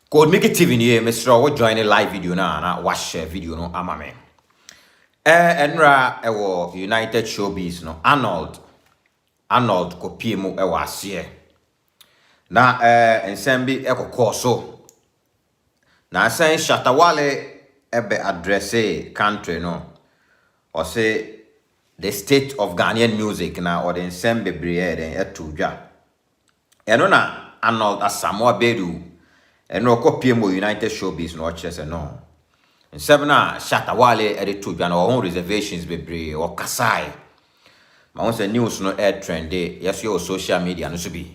Code make it TV ni Mr. What join a live video na watch video no amame. Enra ewo United Showbiz no Arnold kopie mu ewo ase. Na ensembi ekokọ so. Na sen Shatta Wale ebe address country no. Or say the state of Ghanaian music na or the ensemble bebre den etudwa. Eno na Arnold Asamoah bedu eno kopie mu United Showbiz no chese no. Nsem na Shatta Wale etudwa na own reservations bebre o kasai. Ma won say news no air trend yes your social media no so bi.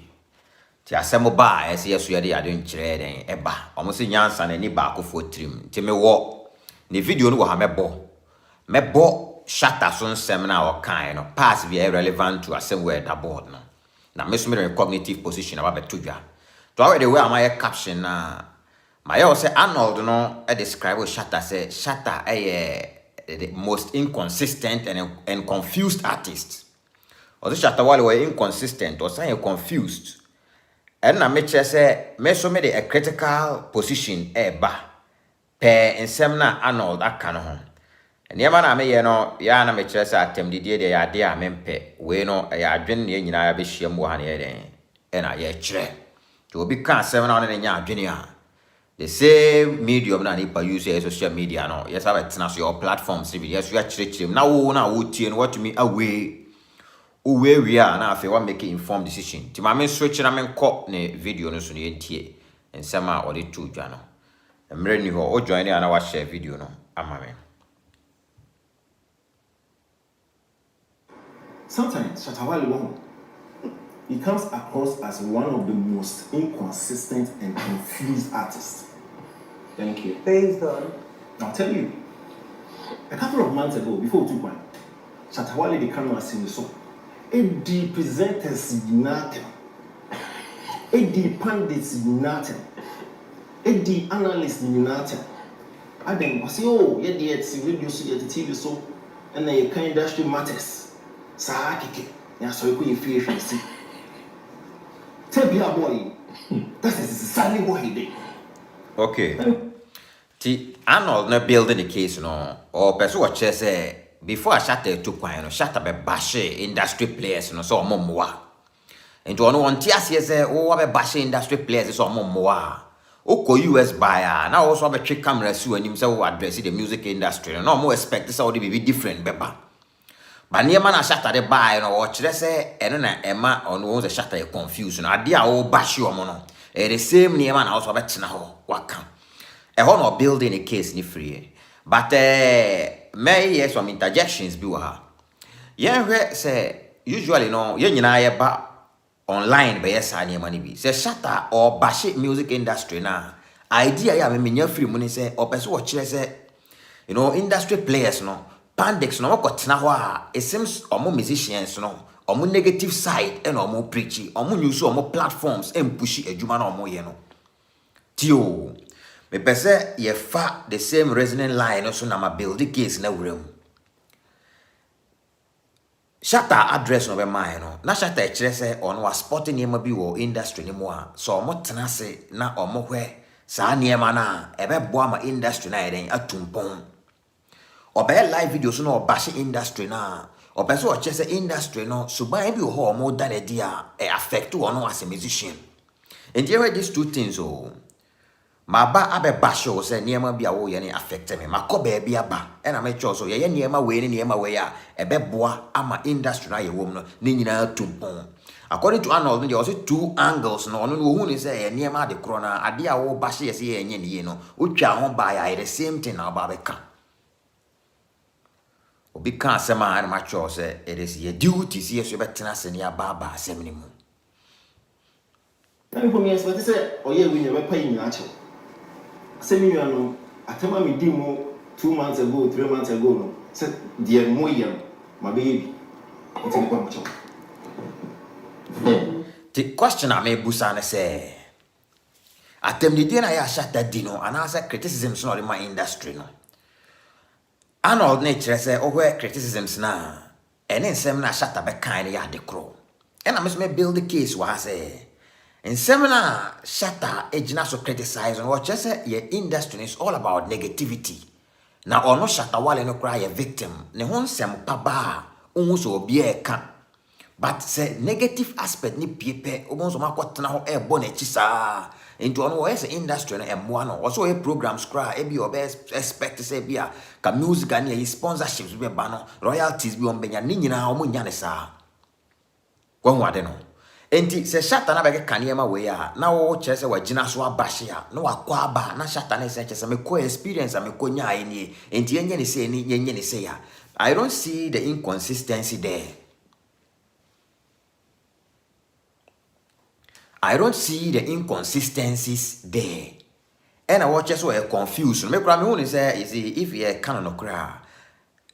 Ti asemo ba yes yeso ye de ade nkyere den eba. Omo se nyansa na ni ba akofo trim. Ti me wo ne video no wo ha mebo Shatta so nsem na o kan no pass be irrelevant to asem word aboard no. Na me so me cognitive position aba betudwa. To already where am I caption na my say Arnold no describe Shatta say Shatta the most inconsistent and confused artist. Or the Shatta Wale were inconsistent or say confused. And na me say me so me a critical position ba pe nsem na Arnold aka no ho. Niema na me ye no ya na me kire say atem didie de ya de a mempe we no ya adwen ne nyina ya be hyiam wo ha ne ye den e na ye kire to obi kan asem na ne nya adwene a the same medium na nipa use social media no yes have it na so your platforms be yes you a kire na wo tie no what me away we na afi wa make informed decision ti ma me switch na me nkọ ne video no so ne entie ensem a o de tu dwa no emre ni ho o join na wa share video no ama me. Sometimes Shatta Wale he comes across as one of the most inconsistent and confused artists. Thank you. Based on? I'll tell you. A couple of months ago, before 2 months, Shatta Wale the camera seen so. The presenters nothing. The pundits nothing. The analysts nothing. I then say, oh, yeah, the radio so the TV so, and the kind industry matters. Saakeke ya so you feel see. Tell your boy that is exactly what he did. Okay. Ti Arnold na building the case no or person what say before Shatta to kwan no Shatta be bash industry players no so omomoa. Enti ono won ti ase say o be bash industry players so omomoa. Oko US buyer na also be trick camera su anim say we address the music industry no more expect say we be different beba. But niema na Shatta de buy no o kire say eno na ema ono wo say Shatta e confused no ade a wo bash yo mo no e the same niema na also betena ho waka e ho no building a case ni free but may yes some interjections bi wa ha ye hwe say usually no ye nyina ye ba online be yes ani niema ni bi say Shatta or bash music industry na idea ya me nya free mu ni say o person wo kire say you know industry players no Pandex no kotena ho a it seems omo musicians no omo negative side and omo preachy omo news omo platforms and pushi adwuma na omo ye no tio me pese ye fa the same resonant line so na ma build the case na wuram Shatta address no be mine no na Shatta e kire se ono wa sporting niema bi wo industry ni mo a so omo tena se na omo hwe sa niema na ebe boa ma industry na eden atumpon obe live videos no bash industry na obe so chese industry no suban bi ho mo dan dia e affect one as a musician and here these two things ma ba abe bash o say niema bi a wo ye ne affect me makọ ba bi aba e na me cho so ye niema we ne niema we ya ebe boa ama industry na ye wom no ne nyina tumpon according to Arnold there was two angles no no hu ni say ye niema de kro na ade a wo bash ye say ye nye ne no otwa ho ba ya the same thing na ba be ka obi kan asema na macho say it is your duty see you betena se ne aba asem ni mu Na me for me expect say oye we never pay me acho. Say me no atema me di mo 2 months ago 3 months ago no say dear mo yam my baby it's in kwa macho. The question I may busa na say atem di na ya Shatta di no and answer criticisms no in my industry no Arnold nature say over criticisms na ene nsem na Shatta be kind ya de kro. And I must me build the case where I say And seminar Shatta ejina so criticize on what just say your industry is all about negativity. Now or no Shatta Wale no cry a victim. Ne hon sem paba so obi e ka. But say negative aspect ni piepe obo so makotena ho e bo na chi sa. Into on what industry no emmo no. Also a programs cry e bi obe expect say bia ka music and e sponsorships be ba no royalties bi on benya ni nyina o mo nya ne sa. Kwa hu ade no. Enti se Shatta na bege kanema we a na wo chese wa gina so abahye a na wakwa aba na Shatta na se chese me ko experience me ko nya ani enti yenye ne se ni yenye ne se ya. I don't see the inconsistency there. I don't see the inconsistencies there. And I watch just so confused. Me kura me hu say is if you can no kura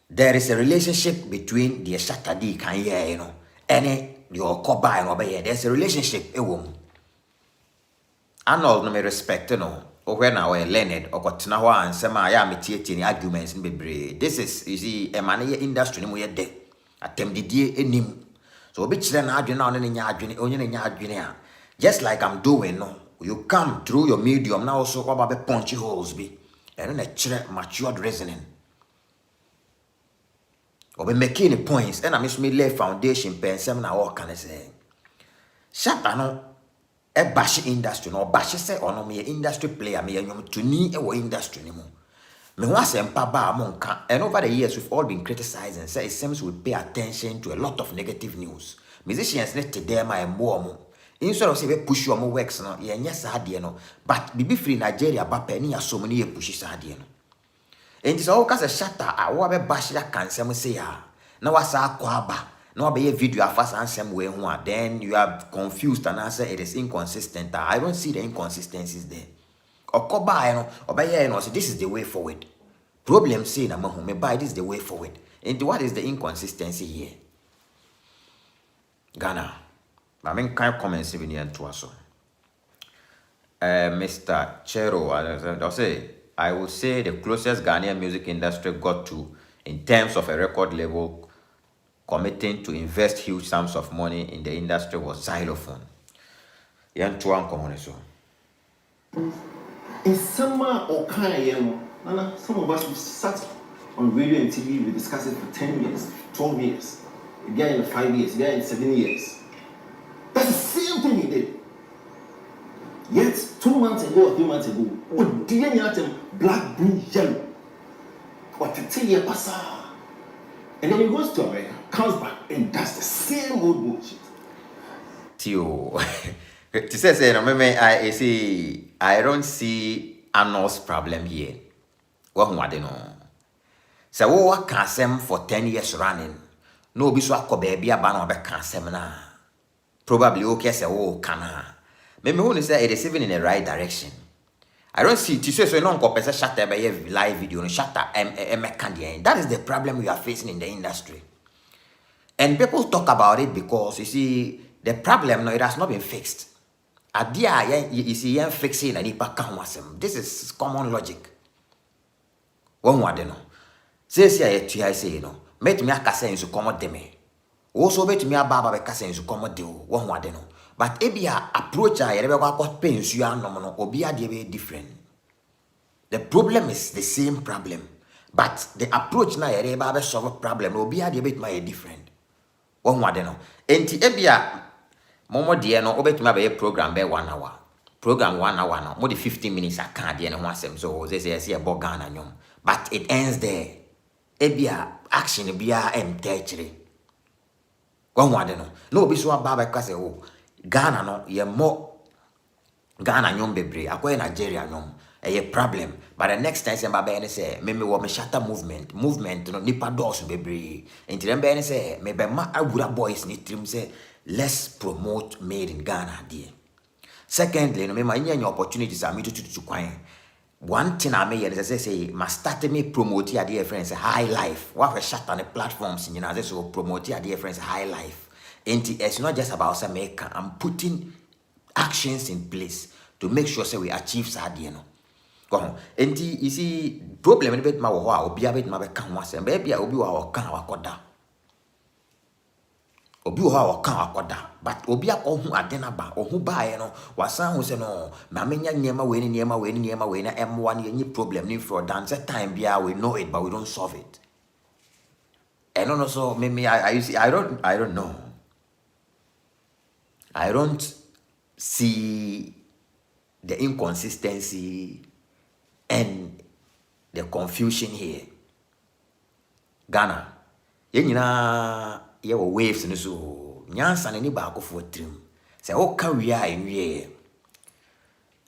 there is a relationship between the Shatta D kan here you know and your koba and obey there's a relationship Arnold no me respect no or when I learned or got na wa ansema ya metie arguments in bebre. This is you see a man industry no ye de atem didie enim so obi kire na adwene na ne nya adwene onye ne nya adwene a just like I'm doing no you come through your medium now also kwaba be punchy holes be and na kire matured reasoning or be making the points and I miss me lay foundation pen sem na work can say Shatta no e bash industry no bash say ono me industry player me nyom tuni e wo industry ni mo me ho asempa ba monka and over the years we've all been criticizing say it seems we pay attention to a lot of negative news musicians need to dem my mo instead of say we push your works no ye nya sa de no but bibi free Nigeria ba pe ni asom ni ye push sa de no enti so ka se Shatta a wo be bash ya kansem say ya na wasa akwa ba no be video afasa ansem we ho a then you are confused and answer it is inconsistent. I don't see the inconsistencies there. Okoba no obeye no say this is the way forward. Problem say na mahu me buy this is the way forward. And what is the inconsistency here? Ghana. I mean kind comments even here to us. Mr. Chero, I'll say I would say the closest Ghanaian music industry got to in terms of a record label committing to invest huge sums of money in the industry was xylophone. Yan tuan common so. In summer or kind Nana, some of us who sat on radio and TV, we discussed it for 10 years, 12 years, again in 5 years, again in 7 years. That's the same thing he did. Yet 2 months ago or 3 months ago, what did you black, blue, yellow? What the 10 year passa? And then he goes to America, comes back, and does the same old bullshit. Tio. To say, I see, I don't see Arnold's problem here. What do know? So, what can sem for 10 years running? No, be so a baby, a banner back can seminar. Probably okay, say, oh, can maybe who say it is even in the right direction. I don't see to say so non compensate Shatta by live video no Shatta candy. That is the problem we are facing in the industry. And people talk about it because you see the problem no it has not been fixed. Adia you see yen fixing and ipa kan. This is common logic. One word no. Say I say no. Met me akase nso komo de me. Also bet me ababa be kase nso komo de o. One word no. But ebia approach a yerebe kwa pains you are no obi ade be different. The problem is the same problem, but the approach na yerebe be solve problem obi ade be my different. One word no. Enti ebia momo de no obetuma be program be 1 hour. Program 1 hour no more the 15 minutes aka de no asem so say e bo Ghana nyom. But it ends there. Ebia action bia entechire. One word no. No obi so aba be kase o Ghana no ye more Ghana nyom bebre akoye Nigeria nyom a problem but the next time somebody say me wo me Shatta movement no nipa doors bebre enti dem be say me be ma awura boys ni trim say let's promote made in Ghana there. Secondly no me ma nya opportunities am to kwan one thing I may say must start me promote your dear friends high life what for Shatta on platforms you know so promote your dear friends high life. It's not just about America. I'm putting actions in place to make sure say we achieve Sadiano. Go on. And you see, problem in bit my wow, be a bit my can was and baby I will be our can our coda. obi ho a waka akoda but obi akohu adena ba ohu baaye no wasan ho se no ma menya nyema we ni nyema we na emwa na yenyi problem ni for dance time bia we know it but we don't solve it. And also maybe I don't know. I don't see the inconsistency and the confusion here. Ghana, yenyina ye waves ni so nyansa ni ba akofo trim. Say o can we are in.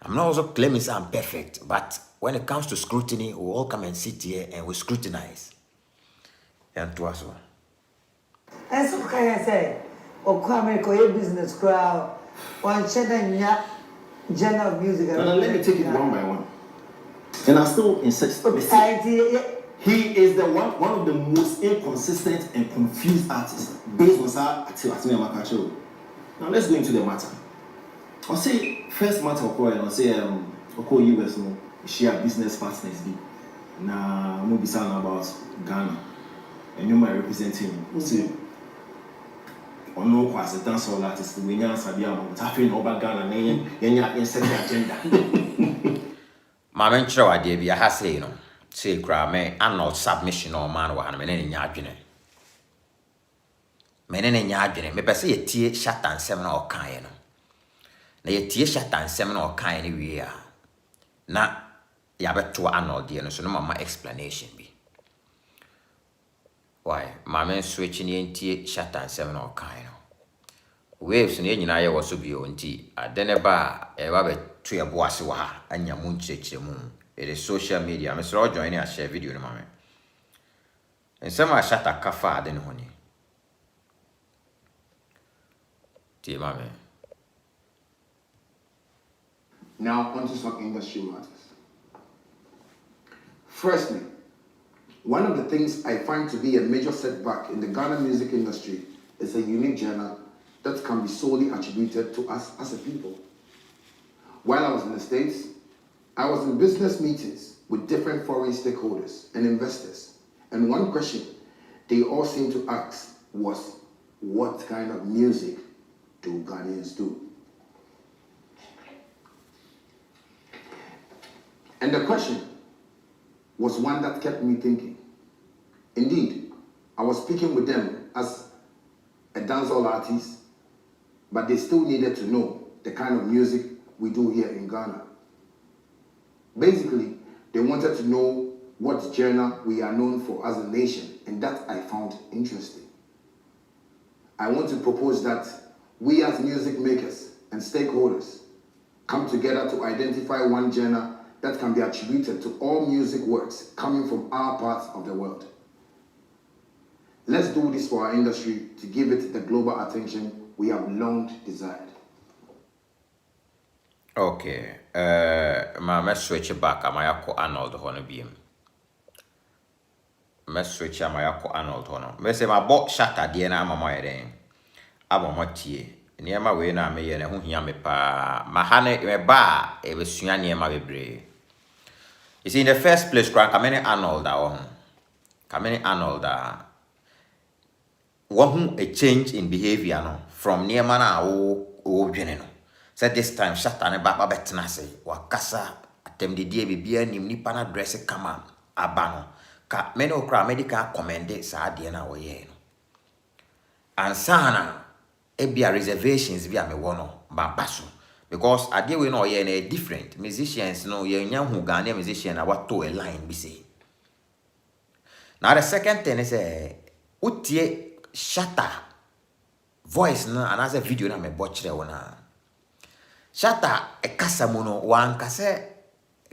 I'm not also claiming I'm perfect, but when it comes to scrutiny, we all come and sit here and we scrutinize. And to us. And so can I say, or come a business crowd, one Shatta general music. Now let me take it one by one. And I still insist. He is the one of the most inconsistent and confused artists based on our. Now let's go into the matter. I'll say first matter I'll say US no share business partners be. Now we'll be saying about Ghana. And you might represent him. See, on no quasi dance all artists, we know Sabiam, tapping over Ghana, and set the agenda. My mentor, I did be a hassle, you know. Say, cry, me, Arnold submission or man, one minute in Yargine. Men in Yargine, maybe say a tear shut and 7 or kind. Na ye tear shut and 7 or kind anywhere. Na yabet to Arnold, dear, so no mamma explanation be. Why, my man switching in Shatta and 7 or kind. Waves in any I was to be on tea. I then a bar, a rabbit tree of Wasiwa, and your moon church the moon. It is social media. Mr. Roger joining a share video, mamma. And some are Shatta Kafa, then honey. Dear mamma. Now, onto some industry matters. Firstly, one of the things I find to be a major setback in the Ghana music industry is a unique genre that can be solely attributed to us as a people. While I was in the States, I was in business meetings with different foreign stakeholders and investors, and one question they all seemed to ask was, what kind of music do Ghanaians do? And the question was one that kept me thinking. Indeed, I was speaking with them as a dancehall artist, but they still needed to know the kind of music we do here in Ghana. Basically, they wanted to know what genre we are known for as a nation, and that I found interesting. I want to propose that we as music makers and stakeholders come together to identify one genre that can be attributed to all music works coming from our parts of the world. Let's do this for our industry to give it the global attention we have long desired. Okay, my switch back. Am I Arnold Honobium? Me switch am I Arnold Hono. Me say my box Shatta dear na mama eden. Abo motie. Niema we na me ye na hu hia me pa. Mahane me ba e be sua niema bebre. You see, in the first place, Kamene Arnold Kamene Arnold one a change in behavior no from Niemana o no. Said this time Shatta ne ba betena se wakasa atem de die bibia nim nipa na dress kama abano ka many okra medical commend sa de na wo ye no. Ansana ebia reservations bia me wo no ba baso. Because ade we no ye na different musicians no ye nya hu Ghanaian musician na what to a line be say. Now the second thing is utie Shatta voice no and as a video na me botchre wona. Shatta e kasa mu no wan kase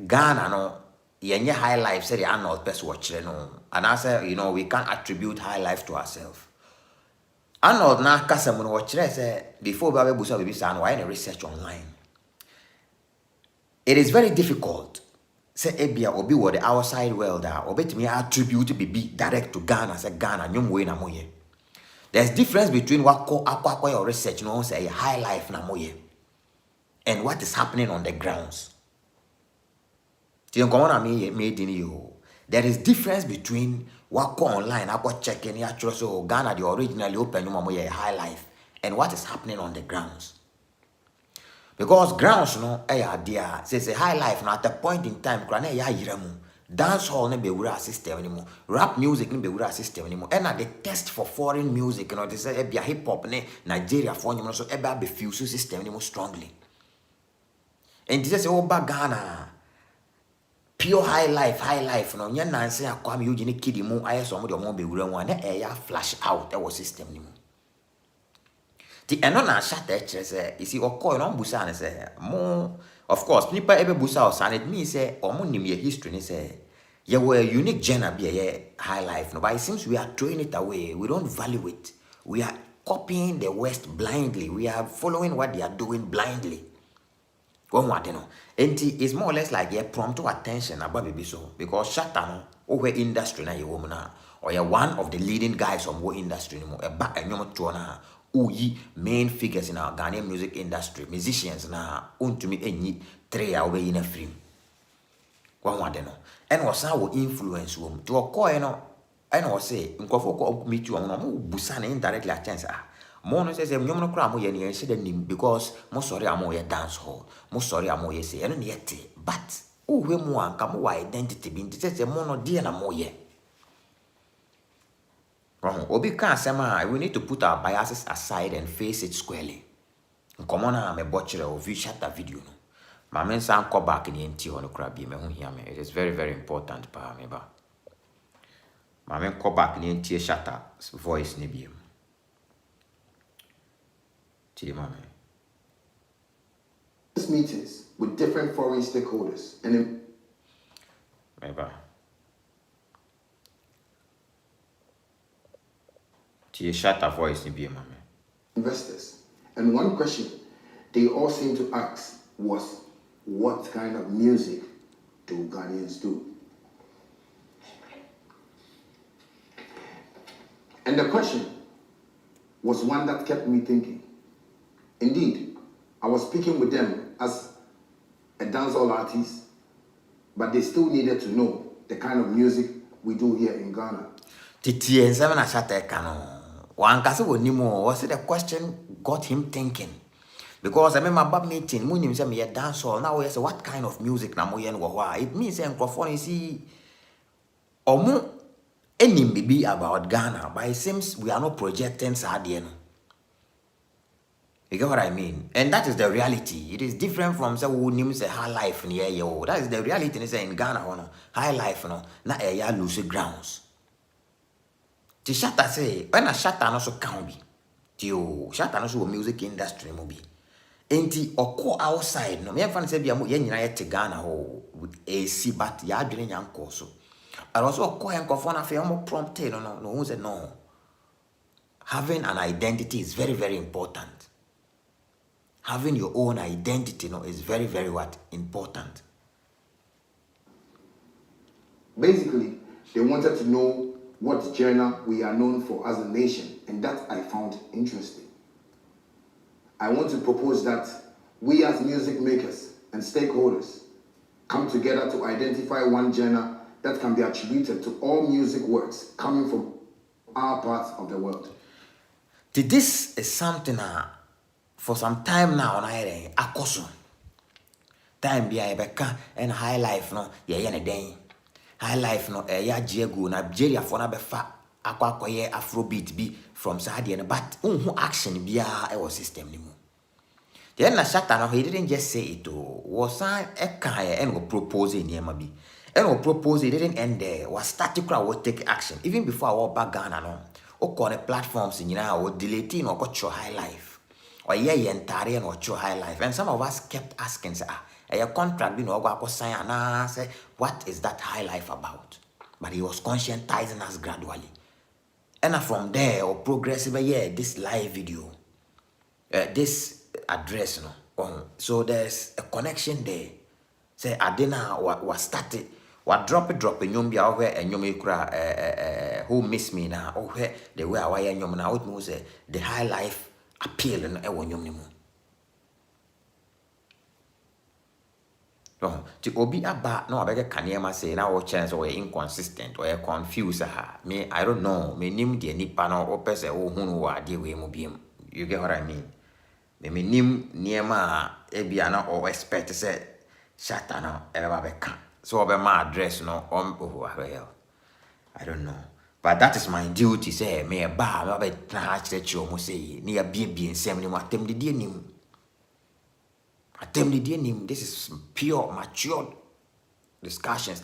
Ghana no ye nye high life say the Arnold person watchre no and as we can't attribute high life to ourselves. Arnold na kasa mu no watchre say before we busa be say why na research online. It is very difficult say ebia obi wo the outside world obetimi attribute be direct to Ghana say Ghana nyom we na moye. There's difference between what akwa your research no say high life na moye and what is happening on the grounds. There is difference between Walk online, I go check in actually so Ghana the originally open high life. And what is happening on the grounds? Because grounds no idea say high life no at a point in time krana ya yiramu. Dance hall no be wura system anymore. Rap music no be wura system anymore. And the test for foreign music you know they say be hip hop ne Nigeria for you so be fuse system anymore strongly. And this is all Ghana. Pure high life no nya nanse akwam you gene kidi mu aye so mo de mo be wura mu na ya flash out e system anymore. The na Shatta say you see okoy no busa ne say mo of course people ebe busa us and it means say omo nim ye history ne say ye were unique genre be ye high life no but it seems we are throwing it away. We don't value it. We are copying the West blindly. We are following what they are doing blindly. One what you know. And it's more or less like ye prompt to attention about baby so because Shatta no over industry na ye woman na or ye one of the leading guys on what industry no e back and you na uyi main figures in our Ghanaian music industry, musicians na untumi enyi 3 a we in a film. One what no. And was how influence wom to okoy no and was say nkofo ko meet you no busa na indirectly a chance mo no say nyom no kra mo ye ne she nim because mo sorry amo ye dance hall mo sorry amo ye say eno ne yete but we mo anka mo identity bi nti say mo no die na mo ye. Obi can say we need to put our biases aside and face it squarely. Come on, I'm a butcher of Shatta video. My men sound call back in the NT on the crab. It is very, very important. My men call back in the NT Shatta's voice. Nibium. Meetings with different foreign stakeholders and Shatta voice investors. And one question they all seem to ask was, what kind of music do Ghanaians do? And the question was one that kept me thinking. Indeed, I was speaking with them as a dancehall artist, but they still needed to know the kind of music we do here in Ghana. One was it the question got him thinking. Because I remember about meeting, Munim said me a dance hall. Now I say what kind of music na moyen wa. It means microphone you see omu any maybe about Ghana, but it seems we are not projecting Sadian. You get what I mean? And that is the reality. It is different from say who names a high life near you. That is the reality in Ghana, high life no na ya lose grounds. The Shatta say, when a Shatta no so can be. Tio, Shatta no so music industry movie. Enti oko outside no. Me fan say bia mo ye nyina ye te Ghana ho with AC but ya adwene nyanko so. And also oko enkofo na fe mo prompted no who say no. Having an identity is very very important. Having your own identity no is very very what important. Basically, they wanted to know what genre we are known for as a nation, and that I found interesting. I want to propose that we as music makers and stakeholders come together to identify one genre that can be attributed to all music works coming from our parts of the world. This is something for some time now I akoso. Time be beka and high life no ye ne den. High life no ya Diego Nigeria for na befa akwakoye Afrobeat bi from Sadian but who action bia e was system ni mu. Then na Shatta no he didn't just say it was a kind and go propose in yema bi. And go propose it didn't end there. Was static crowd will take action even before our back Ghana no. O call the platforms in or deleting or got your high life. Or ye entire or your high life. And some of us kept asking say a contract no go sign and say what is that high life about? But he was conscientizing us gradually. And from there or progressive this live video, this address no. So there's a connection there. Say Adena was started. What drop it nyom bia where and nyom kura who miss me now or where the way I nyom now it say the high life appeal and nyom ni mo. Oh, ti obi aba na wabɛka kanema say na wo chance or inconsistent or confused ha. Me I don't know. Me nim de nipa no o pese wo hunu wa de we mu biem. You get what I mean? Me nim niema ebia na o expect say Shatta no eba bɛka. So obe my address no well. I don't know. But that is my duty say me ba ma be na church o mo say ni abie nsɛm ni mo atem de die nim. This is pure, mature discussions.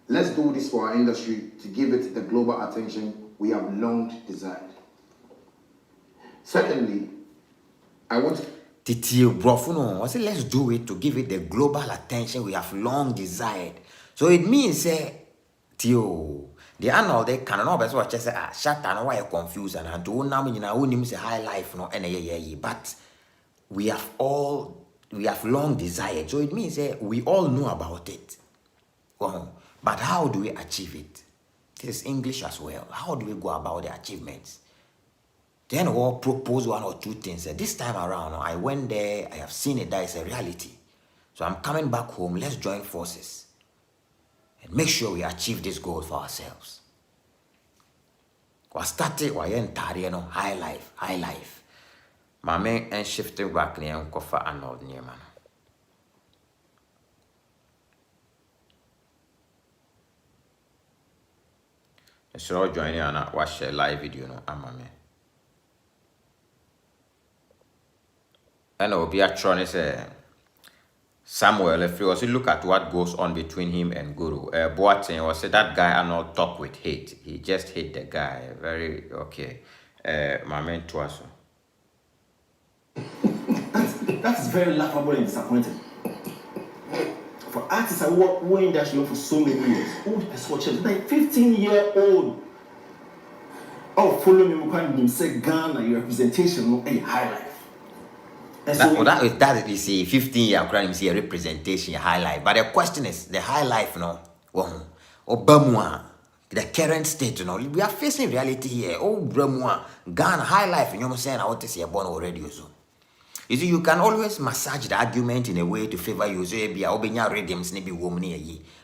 Let's do this for our industry to give it the global attention we have long desired. Secondly, I want I say let's do it to give it the global attention we have long desired. So it means Tio, the Arnold they cannot be so just say Shatta no why you confused and do now you say high life no but we have long desired. So it means we all know about it. But how do we achieve it? This is English as well. How do we go about the achievements? Then we'll propose one or two things. This time around, I went there, I have seen it, that is a reality. So I'm coming back home, let's join forces and make sure we achieve this goal for ourselves. We started, we entire high life. My man and shifted back near Uncle Arnold near man. So join you and watch a live video, I'm man. And I'll be a trying say Samuel, if you also look at what goes on between him and Guru, Boateng was that guy I not talk with hate. He just hate the guy. Very okay. My man Twaso. That's very laughable and disappointing. For artists I work in industry for so many years, old as watchers, like 15-year-old. Oh, follow me, Mukwan, say Ghana, your representation, no, a high life. That is a 15-year crime, see a representation highlight. But the question is the high life, no, Obama, the current state, we are facing reality here. Oh, Bremwa, Ghana, high life, you know what I'm saying? I want to see a born already, so. You see, you can always massage the argument in a way to favor you. So,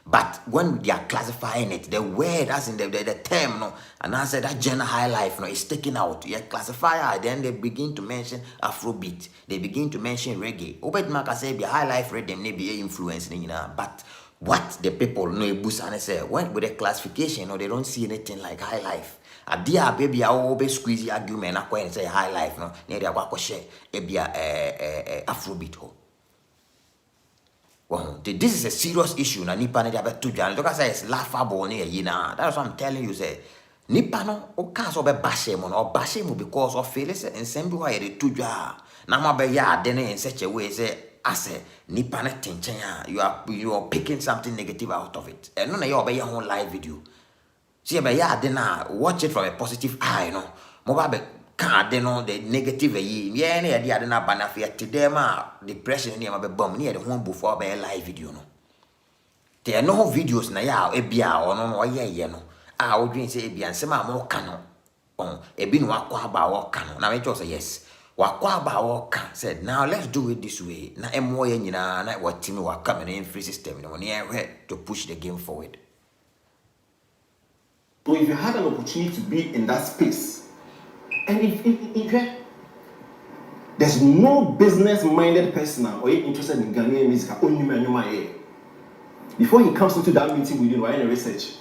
but when they are classifying it, the word, as in the term, no, and I said that general high life, no, is taken out. You classify, then they begin to mention Afrobeat. They begin to mention reggae. Obed Maka say, be high life rhythm, maybe influence, but what the people know, and say, when with the classification, they don't see anything like high life. A dear baby, I will be squeezy argument. I can say high life, no. Near the share a Afrobeat. Well, this is a serious issue. Na nipa ne diabe to jan. Look, I say it's laughable near you now. That's what I'm telling you. Say nipa no o cause be bashe mo or bashe mo because of failures and same why they to jan. Na ma be ya den in such a way say ase nipa ne tinchen you are picking something negative out of it. And no na you be your own live video. See, but yeah, then watch it from a positive eye, no. Mobile can't the negative yeah, near the other banafia today, depression near my bum near the home before by a live video, no. There are no videos na ya ebia or no yeah, no. I would drink say ebia and some more canon. A bin wakwa ba canon. Now it was a yes. Wakwa ba said, now let's do it this way. Na emo na what team were coming in free system, you know, to push the game forward. So if you had an opportunity to be in that space, and if there's no business-minded person or interested in Ghanaian music, only man before he comes into that meeting with you, why any research?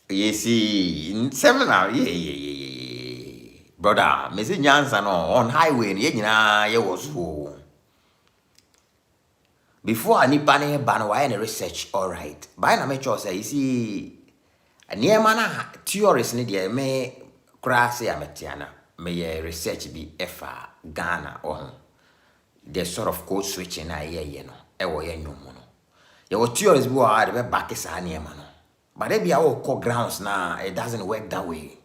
You see, in seminar, yeah. Brother, Mr. Jansen on highway, yeah, was who. Before any panel ban, why any research, all right. By na make sure say, you see. Near mana theories ni dia me krase ametiana me research bi efa Ghana on the sort of code switching na ye no e wo ye nyomo no ye wo theories bi wo a be back sa near no but e bia wo core grounds na it doesn't work that way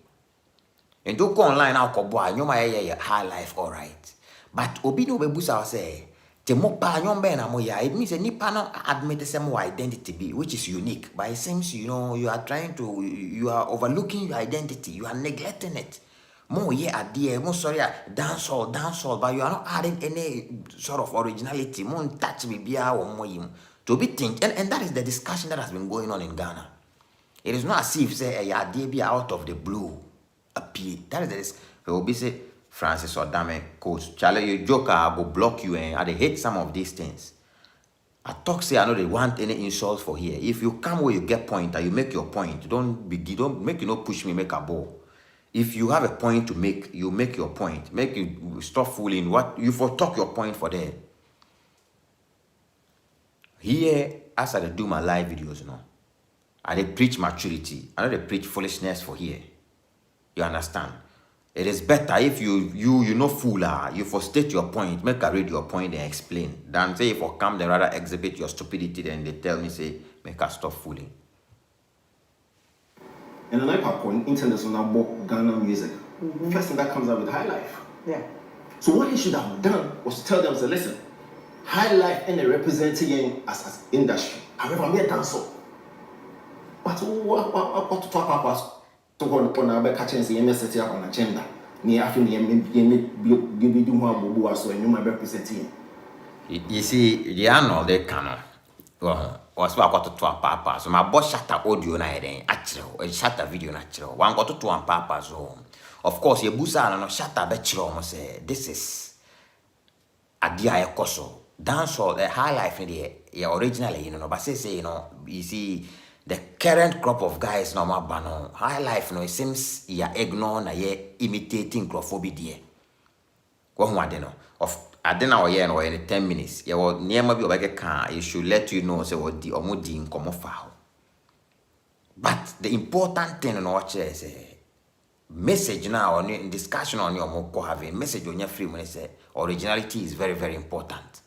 and do go online now ko bo a nyoma ye high life all right but obi no be busa say te mo pa nyombe na mo ya it means nipa no admit some identity be which is unique but it seems you are overlooking your identity, you are neglecting it. more yeah idea, more sorry, dance hall, but you are not adding any sort of originality, more touch me or more to be think, and that is the discussion that has been going on in Ghana. It is not as if say a idea be out of the blue appear. That is this. Will be say Francis or Dame coach Charlie, you joker, I go block you and I hate some of these things. I talk say I know they want any insults for here. If you come where you get point and you make your point, don't make you not push me, make a ball. If you have a point to make, you make your point. Make you stop fooling. What you for talk your point for there. Here, as I do my live videos, you know, I they preach maturity. I know they preach foolishness for here. You understand? It is better if you no fooler, you for state your point, make a read your point and explain. Than say if I come then rather exhibit your stupidity, then they tell me say make us stop fooling. And then I pop on international Ghana music. First thing that comes out with High Life. Yeah. So what he should have done was to tell them, say, listen, High Life and they representing as industry. However, I'm a dancer. But what to talk about? To go on a catching the set up on agenda. Near after the give you more boo so and you might representing. You see, the Arnold they cannot. Was what got to a papa. So my boss Shatta audio na then actual, Shatta video natural. One got to one papa's home. Of course, your busa no Shatta betchro say this is a dia koso. Dance hall, the High Life in the originally, you know, but say, you know, you see the current crop of guys no more bano. High Life, no, it seems you ignore na ye imitating crophobi. Go on, know of. I don't know yeah, in 10 minutes. You will near maybe like a car. It should let you know say what the omudi in come foul. But the important thing in watch is a message now on in discussion on your moko having message on your free when say originality is very, very important.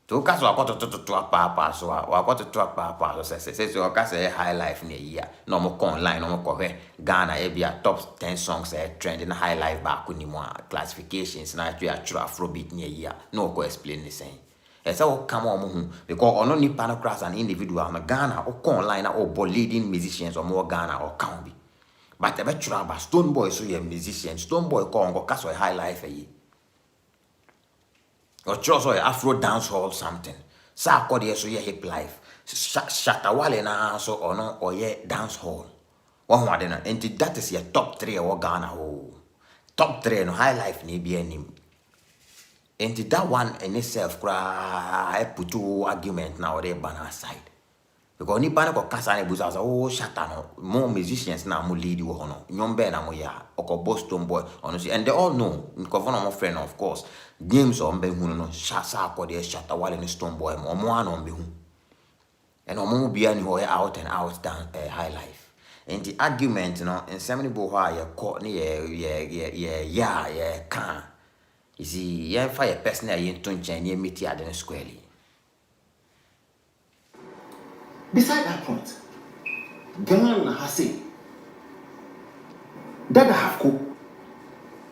To cast I got to a papa, so I got to a papa, so says you cast a High Life in a year. No more online, no more Ghana, be a top 10 songs trend in High Life back when you want classifications, now you are true Afrobeat near year. No go explain the same. It's all come on because on only panocras an individual in Ghana or online or leading musicians or more Ghana or County. But I bet you about Stone Boy, so you're musician, Stone Boy call go cast a High Life a year. Or just or Afro dance hall something. Sa call the so hip life. Shatta Wale na so or no or dance hall. One more than and that is your top 3 or Ghana ho. Top 3 no High Life ni be any. And that one in itself I put two argument now they ban aside. Because ni bana ko kasa ni buza oh Shatta no more musicians na mo lead you hono. Nyombe na mo ya oko Boston Boy honestly and they all know because one of my friend of course James on be hu no Shasa ko de Shatta Wale ni Stone Boy mo ano on be hu. And omo bia ni ho out and out down High Life. And the argument no in semini bo ho ya ko ni can. You see ya fa ya person ya to nchen ni meet ya den squarely. Beside that point, Ghana has said that Hafko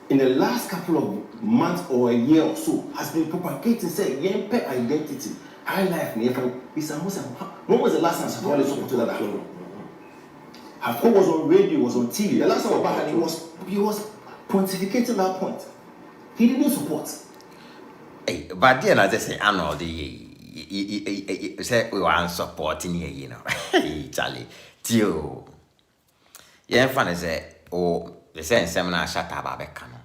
in the last couple of months or a year or so has been propagating say Yempe identity, High Life. When was the last time Shatta supported that Hafko? Hafko was on radio, was on TV. The last time about he was pontificating that point. He didn't support. Hey, but then I just say Arnold say we want supporting here, you know. Charlie, Tio. Yeah, funny say, oh, they say in seminar Shatta Babeka no.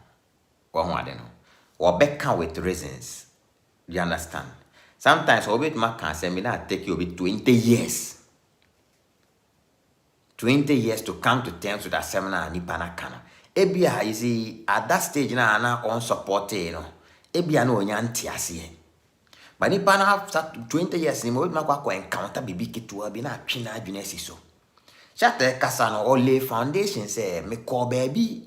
Go on, I know. Or Becca with reasons. You understand? Sometimes Obit Macan seminar take you with 20 years. 20 years to come to terms with that seminar Nipana Kana. Ebia, you see, at that stage now unsupported, you know. Ebia no nyantiasi. But if I have 20 years, I will not encounter baby kitua be na china junesiso. Shatta Kasano or lay foundation say me call baby.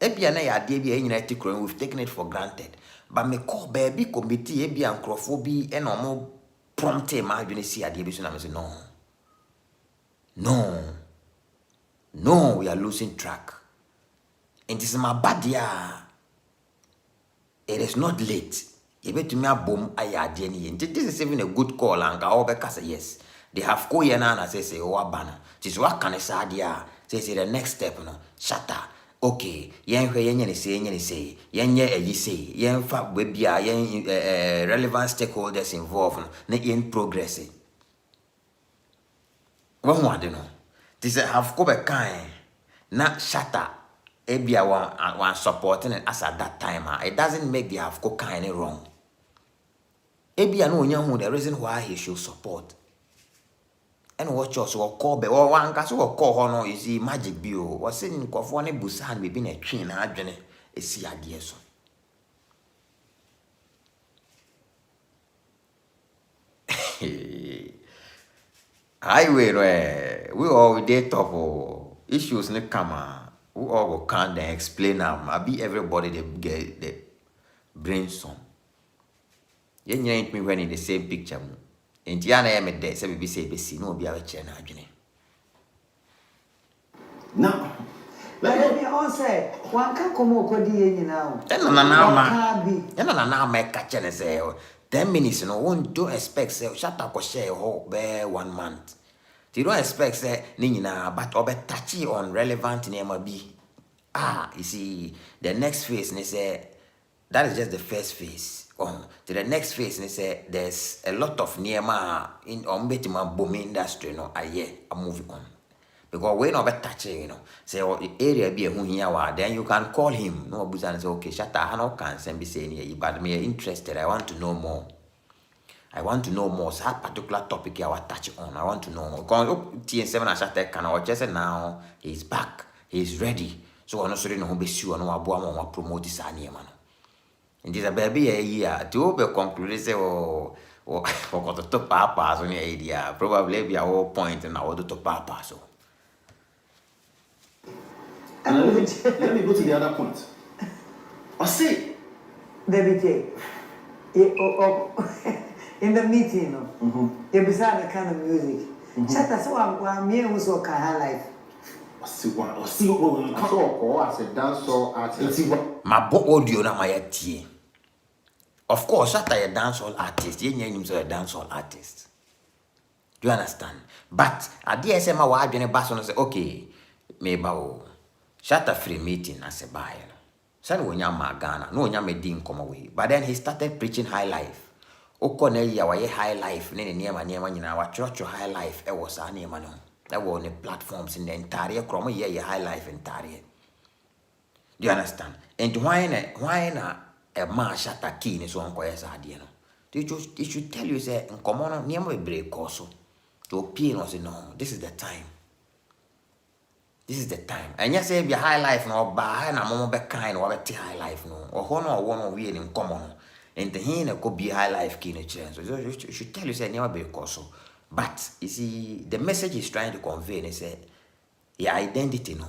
Ebia na ya debi a united crowing, we've taken it for granted. But me call baby committee ebia and crofobia and no more prompte my junesi a debi so say no. No, we are losing track. And this is my bad year. It is not late. This is even a good call and I say yes. They have go here and say oh abana. This is what can I say there. Say the next step no Shatta okay, yen hwe yen say, yen say, yen fa bebia, yen relevant stakeholders involved, na yen progress. One more, no. This have go back kind, not Shatta. Ebia one supporting it as at that time. It doesn't make the have go kind wrong. Ebia no who the reason why he should support. And watch us or call be or one cast or call honor is the magic bio. Was saying of one busan be been a train adjene a see idea so. Highway we all did top issues ne come. We all will can't explain them. I be everybody they get the brain some. You ain't me when in the same picture. And Tiana am a day, say we say be no be a chain adjene. Now, Let me answer. One can come over now. Then na make catch and say 10 minutes no won't do expect say shut up or share whole bear 1 month. You don't expect say nina but obe touchy on relevant name be. You see the next phase they say that is just the first phase. To the next phase they say there's a lot of nearma in betima boom industry no I'm moving on. Because we not touching, say the area be a here, then you can call him. No business and say, okay, Shatta, I no can be saying here, but me interested. I want to know more. So that particular topic I will touch on. I want to know more. Because TN7 and Shatta can just now he's back, he's ready. So I'm not sure no be sure no abo promote this man. And this a baby a year to be concluded say for the top papa on the idea. Probably be a whole point and I will do to papa so. and let me go to the other point. I say, David, in the meeting, you beside the kind of music. Shatta, so I'm here who's okay high life. I see what I saw as a dancehall artist. My book audio na my tie. Of course, Shatta a dancehall artist. You know himself a dancehall artist. Do you understand? But at the SMA, why do you say, okay, maybe Shatta free meeting as a buyer. Said when you're Ghana, no one made him come away. But then he started preaching high life. Okone ya wa high life, nene niema nyina wa church high life. It was a niema no. That was on the platforms in the entire chroma ye high life entire. Do you understand? And why na a man Shatta key is one quite idea no. They should tell you say in common niema break also. To appeal and say no, this is the time. This is the time. And you say be high life no ba na mo be kind or be high life no. Or hono one we in common. And the hin could be high life key in chance. So you should tell you say never be also. But you see the message is trying to convey and say your identity no.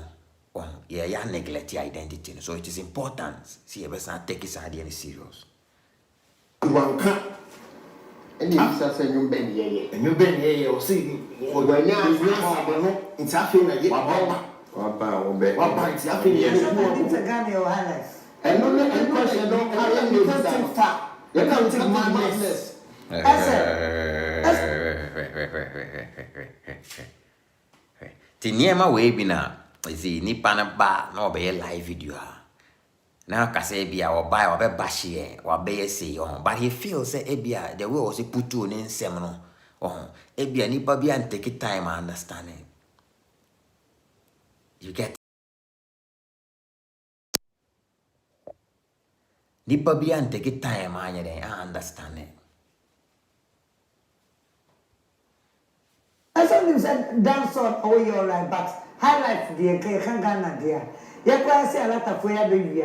You neglect your identity. No. So it is important. See a person take his idea serious. one can. And you say you been here. And you been here, or see, when you're in Southern Nigeria. What it's happening? It's a Ghana or high life. And no question don't carry me that. You can't take madness. Tiniema we bi na isi nipa na ba na obeye live video na ka say bia oba obe bashie obeye say but he feels say ebia the way was put to in nsem no ebia nipa bia take time understanding. You get nipa bia take time anya understanding. I said dance on all your life, but highlight the can't Ghana there. You can see a lot of where baby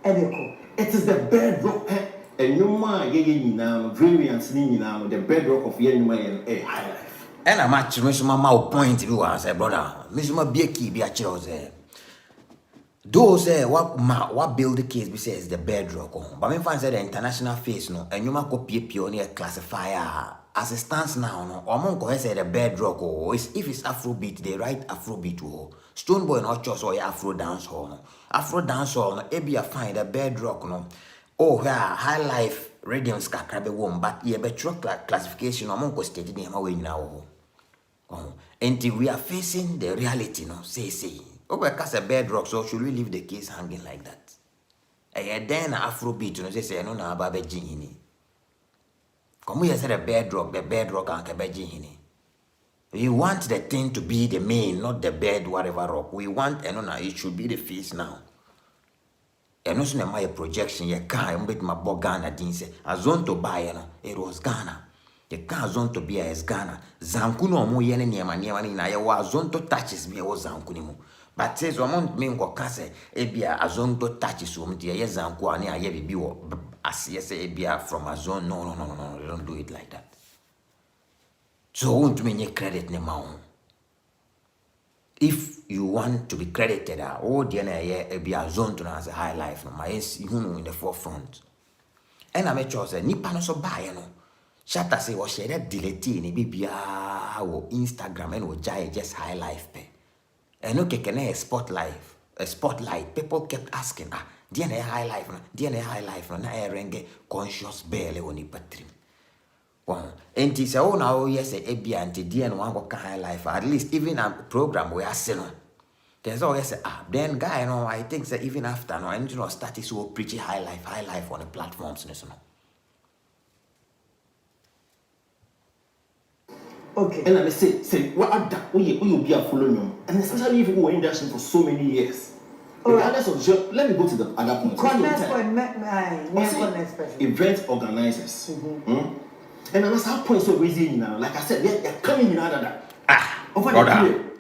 Edeko. It is the bedrock. And no man getting now variants now the bedrock of young man and high life. And I'm actually my point you are say brother. Miss ma be key be a chose. Those what build the case be says the bedrock. But me find say the international face no and you ma go pioneer classifier. As it stands now, no, among go say the bedrock if it's Afrobeat, they write Afrobeat Stone Boy no choice or Afro dance hall no. Afro dance hall no, ebi a find the bedrock no. High life radiance kakrabe wom, but ye betro classification among go steady name away now. Until we are facing the reality no, say Over cast a bedrock, so should we leave the case hanging like that? And then Afrobeat, you know, say no na babe jini. Come here say the bedrock and kebejini. We want the thing to be the main, not the bed, whatever rock. We want it should be the face now. And also my projection, you can't bet my boy Ghana didn't say a zone to buy, it was Ghana. You can't zone to be as Ghana. Zankuno mo yen near na ya was zone to touches me was Zankunimu. But says one mean what case, ebia a zone to touches whom dear Zankuani, I be as yes, ebia from a zone. No, don't do it like that. So won't mean your credit ne maun. If you want to be credited, oh dear, be a zone to as a high life, no, my in the forefront. And I make sure say nipa no so buy no. Shatta say was share delete ni bibia or Instagram and or just high life pe. And okay can a spotlight. People kept asking dear high life no na renge conscious barely on patrim. Well, and it's all now, yes, a beer and dear and one high life, at least even a program we are selling. There's always then guy, I think that even after, no, and started so pretty high life on the platforms, Okay. And I say, what are that? You be a following, and especially if you were in industry for so many years. Regardless of job, let me go to the other point. Event organizers. And I'm not point so raising now. Like I said, they're coming in out of that. Over the period.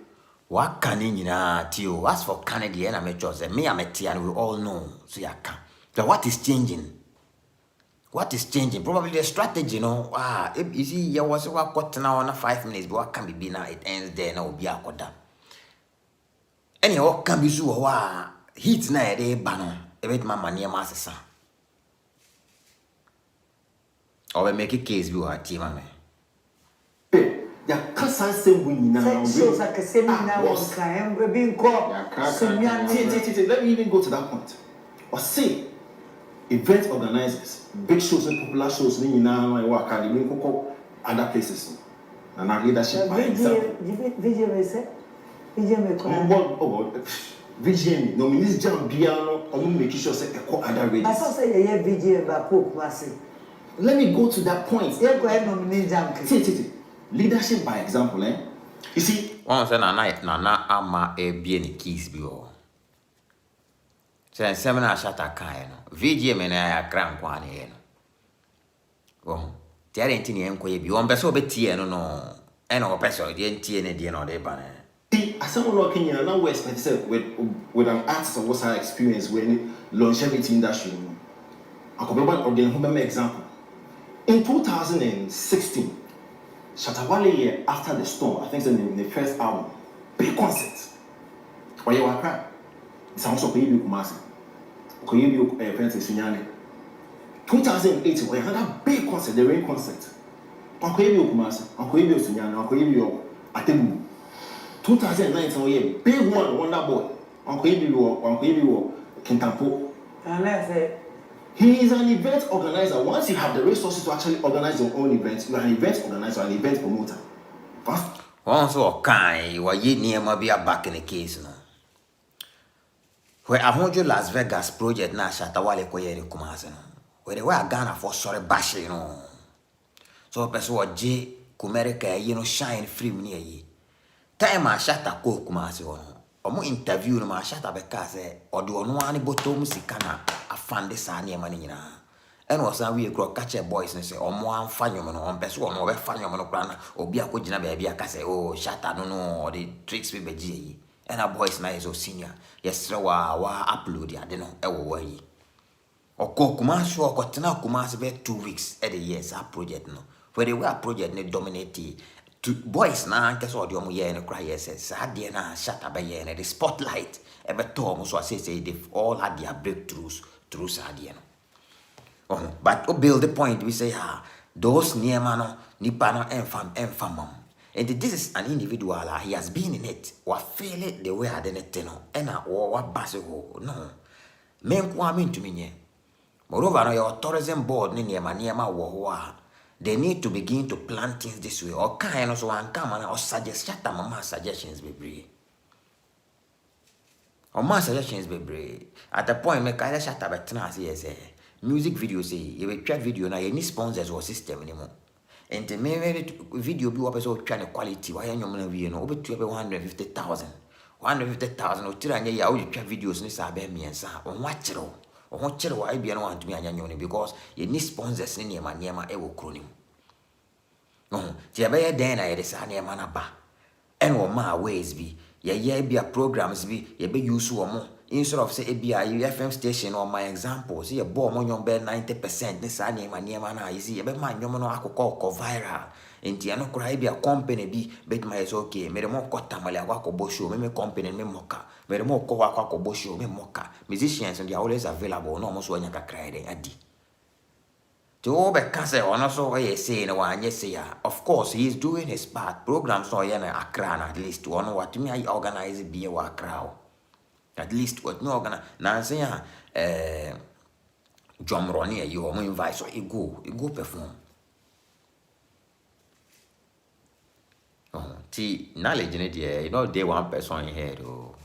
What can you Tio? As for Canadian, I'm a chosen. Me, I'm a T, and we all know. So you can. So what is changing? What is changing? Probably the strategy, you see, you was what cut now on 5 minutes, but what can be now? It ends there now. Be a quarter. Anyhow, can be so heat na a banner. A bit my money, master. Or we make a case we are team, man. Ya kasa se win now. So like a seminar was being called. Let me even go to that point. Or say event organizers, big shows and popular shows now I work at the other places. And our leadership by itself. VGM, no minister Jam Biano, or make sure say other races. I saw say a VGM by Pope Massey. Let me go to that point. Yeah, go ahead, nominate Jam. Leadership by example, You see, once a night, Nana ama a bien keys bio. Say seminar Shatta Wale. VGM and I are cramp one here. Oh, there ain't any enquiry. You want beso betty and no, and no person, the NT and the other banner. As someone working in another West with an artist of what's her experience when longevity industry. I could remember example. In 2016, Shatta Wale after the storm, I think it's in the first album, big concert. Why you are crying? It's also Koyebi Kumasi. Koyebi Princess Sinyane. 2008, we had a big concert, the rain concert. Koyebi Kumasi, Koyebi Sinyane, Koyebi Atemu. 2019, we had big one, Wonder Boy. Koyebi Kintampo. And I said, he is an event organizer. Once you have the resources to actually organize your own events, you are an event organizer, an event promoter. First, once or kind, you are near maybe a back in the case, where I hold you Las Vegas project now, Shatta Wale Koyeri Kumasi, where they were Ghana for sorry bash, So, person J. Kumerika, shine free near ye. Time I Shatta Ko Kumasi, Omo interview no ma Shatta beka say odo no ani botom sikana afande sa ne ma nyina en wo san we kro catch boys ne say omo amfa nyom no on pese omo be fa nyom no kra na obi akogina ba bia ka say oh Shatta no the tricks we beji yi en a boys na is so senior yes wa upload ya de no e wo wa yi okokuma so okotena kuma se be 2 weeks e the years a project no where they were project ne dominate to boys na nke so omo ye ne cry yes sa de na Shatta be ye ne the spotlight e be to omo so say they all had their breakthroughs through Sadia no but to build the point we say those near man nipa no enfam and this is an individual he has been in it or feel it the way I didn't know and what basic no men kwa mean to me moreover no your tourism board ni near wo they need to begin to plan things this way or kind of so one come and or suggest Shatta mama suggestions be Or my suggestions be brave. At the point, make I shut up at music video say you will try video now, you need sponsors or system anymore. And the main video be up so trying quality. Why are you going to be over 150,000? 150,000 or 300 years, you try videos in this me and sa on watch it all. Or watch it why be one to me and because you need sponsors in your man, ever cronim. No, Tia then I design a manaba. And what my ways be. Ye be a programs be ye be use more instead of say a be a FM station or my example see a bomb on your bed 90% this name and near man you see a bed man you know I could call viral and Tiano cry be a company be bet my is okay made a more cut tamale wako bosho me company me mocha made a more wako bosho me mocha musicians and they are always available no almost when you can cry they adi to Obekase or not so saying one yes of course he is doing his part. Programs so yana Accra at least one what me I organize be a crowd. At least what no organize Nancy John Ronnie you are invite so you go perform. Oh, knowledge in it, you know they one person in here though.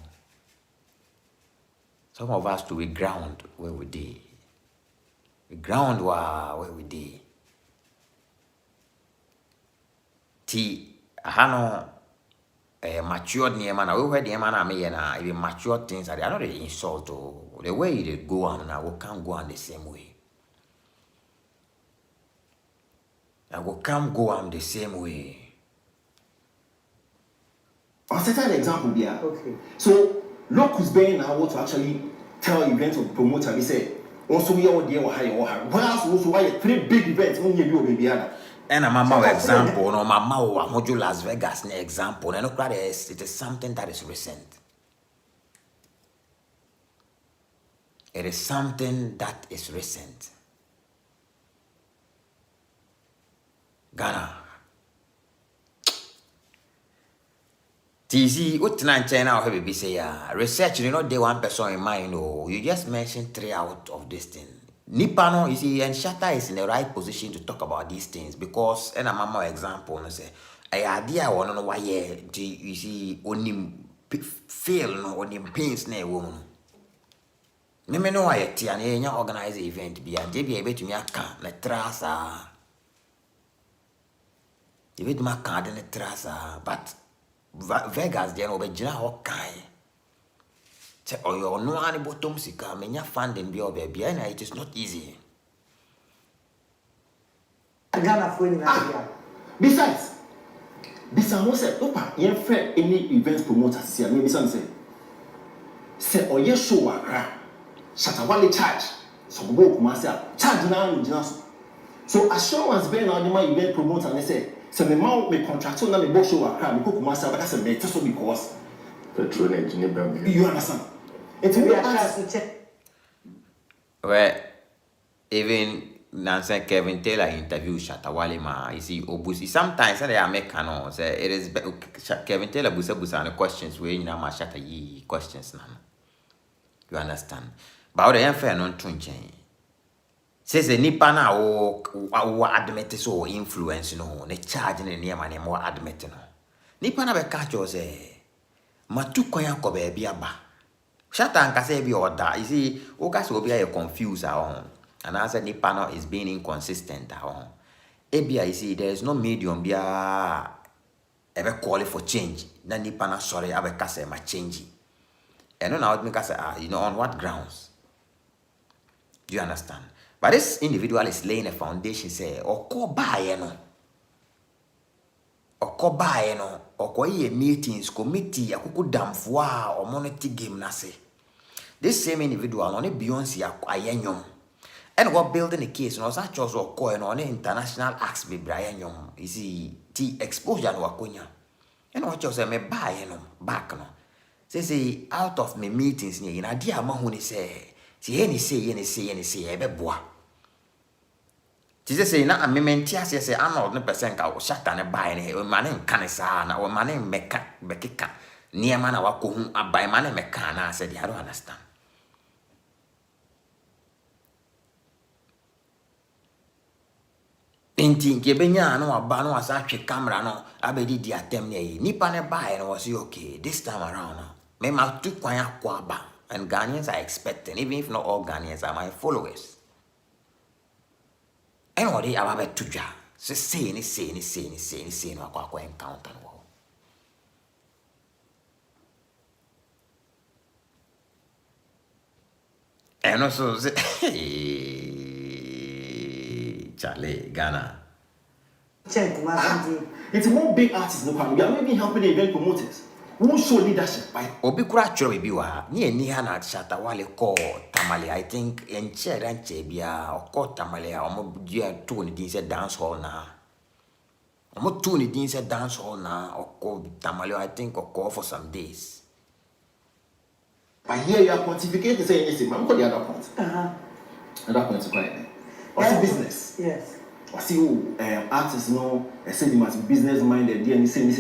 Some of us to be ground where we did. The ground where we did. Hano matured near man. We heard the man I mean even mature things are not the insult or the way they go on now we can't go on the same way. I will can't go on the same way. I'll set an example there. Okay. So look who's being now to actually tell events or promoter, they say also we all deal with higher or higher. What else also why 3 big events when you do baby other. And a mama example, no mama or mojo Las Vegas example. And no it is something that is recent. It is something that is recent. Ghana. TZ, what tonight China or be say research, you know, they one person in mind, no. You just mentioned 3 out of this thing. Nipano, you see, and Shatta is in the right position to talk about these things because, and a mama example, and say, I idea I want to know why you see only fail no only pains ne woman. Me know why you organize the event be and they be able to me account na trasa. You bet my card in the trasa, but Vegas they no be jina hokai. Say, oh, you know, any bottom sika, menya funding be over baby, and it is not easy. Besides, Bisamo said, Opa, you friend any events promoters here. Maybe some say, oh, yes, show a cry. Shatta Wale charge. So go myself, charge now in Johnson. So assurance being on my event promoter, and they say, so the mount me contract, so now me both show a cry, me cook myself, but that's a better so because. Petrol engineer, you understand? It's we are to check. Well, even Nancy Kevin Taylor interview Shatta Wale ma, you see, Obusi. Sometimes they are making no, say it is Kevin Taylor busa and the questions where you know ma Shatta ye questions now. You understand? But the unfair non tunchen. Says the nipa na o admit so influence no, ne charge ne near man more admit no. Nipa na be catch you say, matu koyan ko baby aba. Shatta and Kase be order. You see, Okas will be confused and I said Nipano is being inconsistent. Ebia, you see, there is no medium be ever call for change. Then Nipana sorry, I Kase ma change. And now it make say, you know, on what grounds? Do you understand? But this individual is laying a foundation, say, or call by no. Or meetings, committee, akuku damfwa, or monetary game nase. This same individual on a Beyonce ayenyom. And what building a case no such as or coin on international acts be Brian Yom. You see, exposure no wakunya. And what you say me buy no back no. Say out of me meetings ni in idea mahuni say say ebe boa. She say na amementi say Arnold no percent ka Shatta ne buy ne o mane nkan sa na o mane meka bekeka niema na wako hu abai mane meka na say I don't understand. Inti nkebenya no aba no asa twe camera no abedi di atem ne nipa ne buy no was okay this time around no Me ma tu kwanya kwaba. And Ghanaians are expecting, even if not all Ghanaians are my followers. And what they are about to ja. Say no kwa encounter no. And also say Charlie Ghana. Check my It's more big artists no can. We are maybe helping the event promoters. Who show leadership by Obi kura choro bi wa ni eni ha na Shatta Wale ko Tamale. I think enche ranche bia ko Tamale a omo dia to ni din say dance hall na. Omo to ni din say dance hall na ko Tamale I think ko for some days. I hear you are pontificating saying anything. Man, what the other point? Another point is quite there. What's business? Yes. I see who artists know. I say they must be business minded. They say.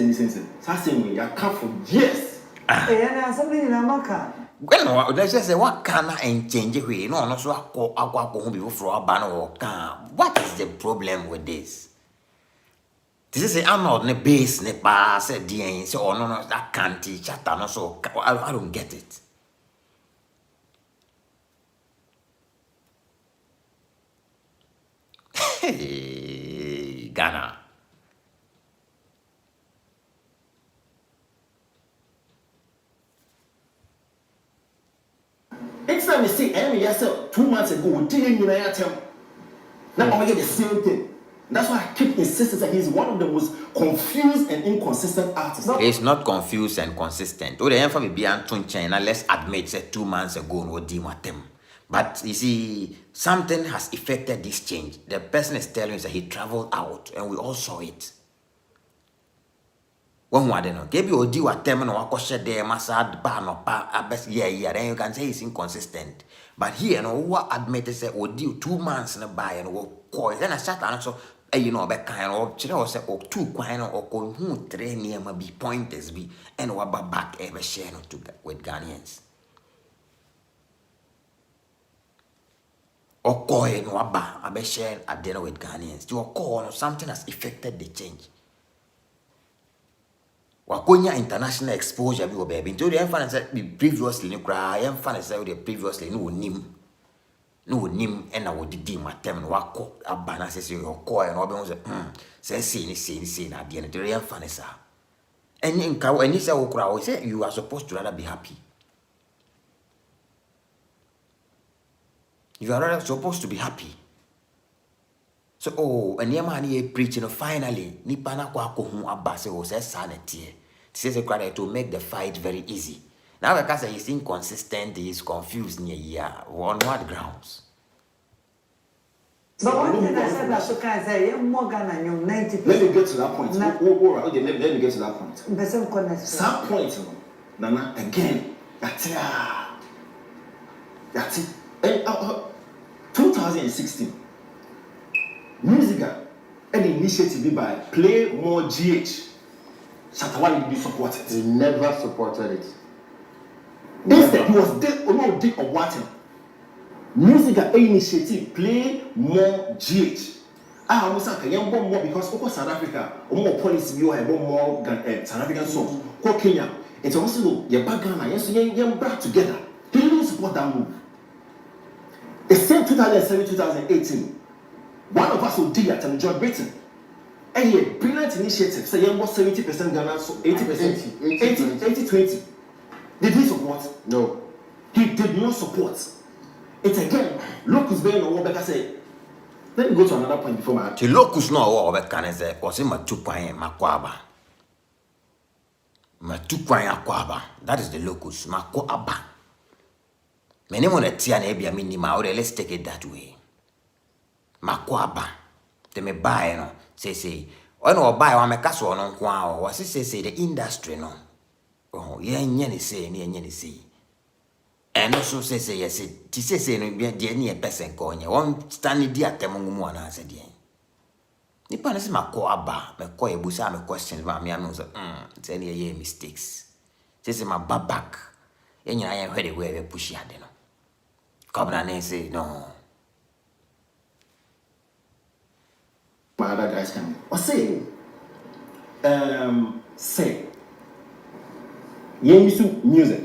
So I say when you come for years. And something in America. Well, let's just say what can I change it? No, so I go home before a ban or can. What is the problem with this? This is I'm not the base, ne pass, DN, so no, that can't teach Shatta, no, so I don't get it. Hey, Ghana. Next time you see yourself 2 months ago, we didn't even tell. Now I get the same thing. That's why I keep insisting that he's one of the most confused and inconsistent artists. It's not confused and consistent. Oh, the infamy beyond China, let's admit that 2 months ago, no deal with them. But you see, something has affected this change. The person is telling us that he traveled out, and we all saw it. When we don't know, maybe you deal with them and walk share there, massad ban or yeah, then you can say it's inconsistent. But here, no, what admitted say, oh, deal 2 months in a buy and walk coy. Then I sat and so, you know, back kind of, or say, oh, 2 kind or who train near my be pointers be, and what back ever share to with Ghanaians. Or coin or ba, I be share at dinner with Ghanaians. To a call or something has affected the change. Wakonya international exposure bi obaby nti the fan say previously ni kra yem fan say the previously no nim and na wodidi matem no wako abana say your call and obe say say na de the yem fan say any nka any say okra we say you are supposed to rather be happy. You are rather supposed to be happy. So, oh, and your man here preaching finally, Nipana kwako hu abase o say sanity. Says a credit to make the fight very easy. Now because he's inconsistent, he's confused near year. On what grounds? But one thing I said that so can say you're more than you 90%. Let me get to that point. Let me get to that point. Some point, Nana, again, that's it. And 2016. Musica, an initiative by Play More GH. Shatta Wale did support it. He never supported it. Instead, he was dead or no dick of water. Musica initiative Play More GH. I almost say young bomb more because of South Africa, or more policy you have more South African songs. Call Kenya. It's also your background, yes, young back together. He didn't support that move. The same 2007, 2018. One of us will do that and John Britain. And a brilliant initiative. Say you was 70% Ghana, so 80%. 80-20. Did he support? No. He did not support. It's again, locus being or better say. Let me go to another point before my The locus no or can say, because him a 2 point makwaba. Ma 2 point akwaba. That is the locus. Makwaba. Many more at Tiana be a minima, or let's take it that way. Makwaba. They may buy, no. Say, oh no, buy one make us one on kwa, or say the industry, no. Oh, yen say. And also say, yes, it say, no, be a dear near person coin, one standing dear temong one answer, dear. Nippon is my coaba, my coy busa, my questions about me, I know, it's any mistakes. Say, my back, and I am ready where we push ya, no. Come and say, no. my other guys can. Or say, say, music.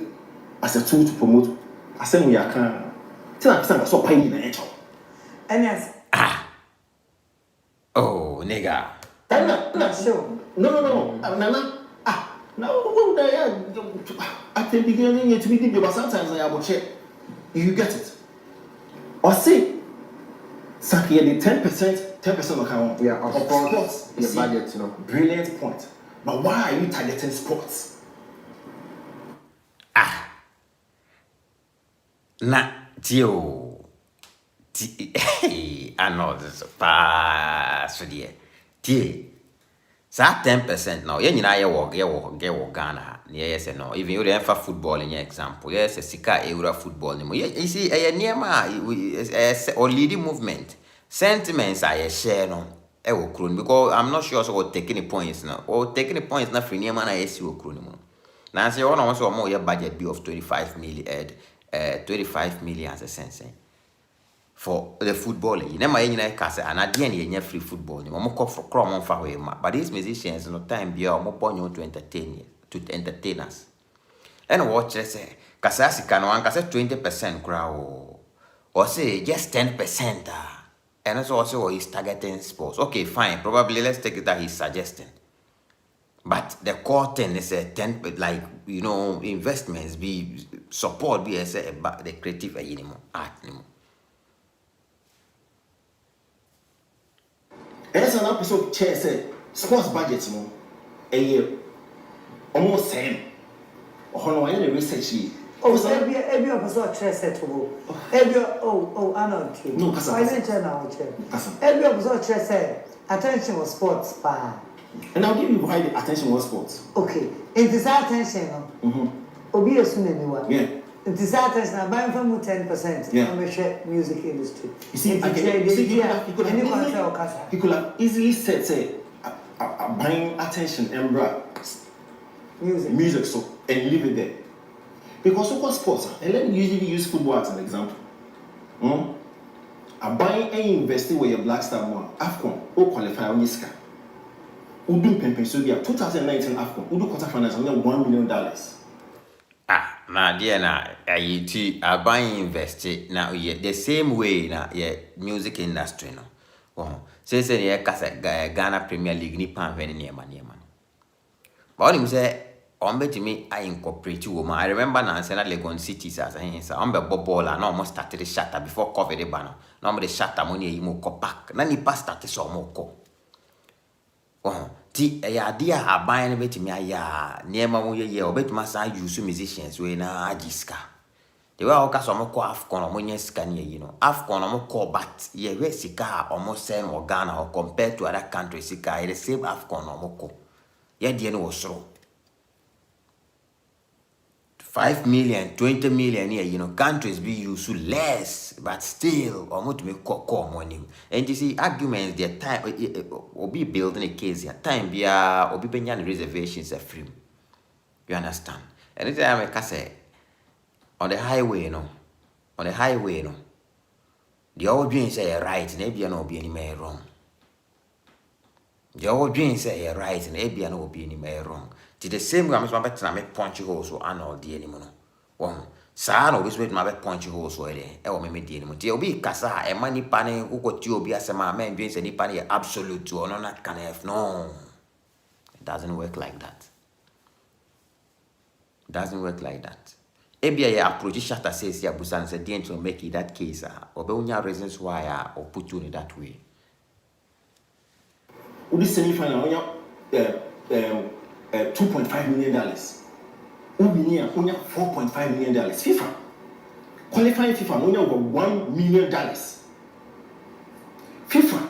as a tool to promote. I said we are can. Tell us so paying in the head. And yes, Oh, nigga. sure. No. Nana. No. At the beginning, it me but sometimes I will check. You get it. Or say, Saki, the 10% account. Yeah, of course, sports. the budget, you know. Brilliant point. But why are you targeting sports? Na tio. Arnold pass there. Tie. Sa 10% now. You nyina ye wo Ghana. Yes no. Even you dey for football in your example. Yes, sika eura football ni mo. You see niema or leading movement. Sentiments I share no. E wo kro because I'm not sure so what taking the points now. Or taking the points na free niema na yes wo kro ni mo. Now say one also more your budget be of 25 million as a sense. For the football, you never any case and at the end you free football. You mo for crom on far away, but these musicians no time be or more point to entertain us. And watch say Kasasi can one case 20% crowd or say just 10%. And that's also he's targeting sports. Okay, fine. Probably let's take it that he's suggesting. But the core thing is a 10, like investments be support be as the creative art anymore. There's an episode chair said sports budgets no a year almost same. Or any research here. Every episode chess set to go. Arnold. No, Kasa. Every episode chess said attention was sports pa. And I'll give you why the attention was sports. Okay. It is attention no. Obi esun anyone. Yeah. It is attention buying from 10%. Yeah. On the music industry. You see, he could have easily said, say, buying attention and music so and leave it there. Because so called sports, and let me usually use football as an example. A buying and investing where your black star more AFCON or qualify on Yiska. Udu Pempe so be 2019 AFCON, Udu quarterfinals only $1 million. Now dear na I buy invest now the same way na music industry no. Say Ghana Premier League ni pan when near man. But him say on bet me I incorporate woman. I remember now say na Legon cities as I say on be ball and almost started the Shatta before COVID the banner. Now the Shatta money you mo pack. Na ni pass started so mo ko. Ti idea ha ban betimi aya niema mo ye obetuma san use musicians we na agiska the way o ka so mo ko afcon o mo nya sika ne yi no afcon o mo ko but ye we sika o mo send o Ghana or compared to other countries sika the same afcon o mo ko ye die no wosoro 5 million 20 million here countries be use less but still almost make call money and you see arguments their time or be building a case here time be or be paying reservations are free, you understand. Anytime I can say on the highway the old dream say right and maybe no be any wrong. The old dream say right and maybe no be any wrong. To the same way, I'm going to make punchy holes or Arnold the anymore. One, San always wait my punchy holes or there. I will make the anymore. There'll be Cassa, a money panning who got you be as a man doing any panny absolute to or not can have. No, it doesn't work like that. It doesn't work like that. Maybe I approach Shatta says, yeah, Busan said, didn't to make it that case, or be reasons why or put you in that way. Would this semi-final $2.5 million. Ubinia only $4.5 million. FIFA qualifying FIFA only over $1 million. FIFA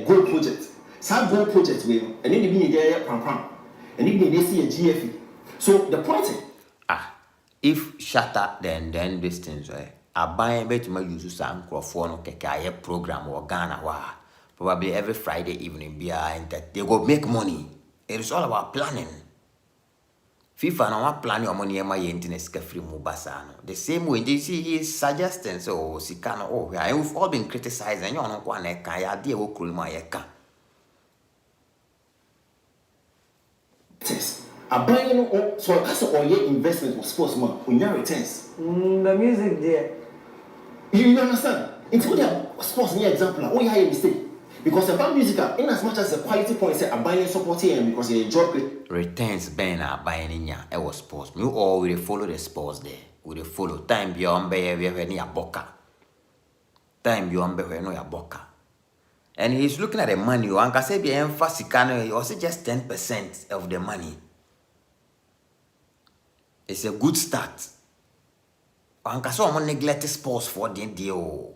goal project. Some goal project will and then they be there pram and then they see a GFE. So the point is if Shatta then these things I buy bet my use some microphone or keke program or Ghana probably every Friday evening behind that they go make money. It is all about planning. FIFA no want planning your money my internet free mubasano. The same way they see he is suggesting so sikano we've all been criticized and you know one idea yes. A buying so as or your investment was sports man when your returns. The music there. You understand? It's what they sports near example. Oh, yeah, mistake. Because about musical, in as much as the quality point say I'm buying support here because you enjoy it. Returns ben are buying in ya. It was sports. You all will follow the sports there. We follow time beyond be we have any boka. Time beyond be we no ya boka. And he's looking at the money. And can say be emphasis can also just 10% of the money. It's a good start. And can so neglect sports for the deal.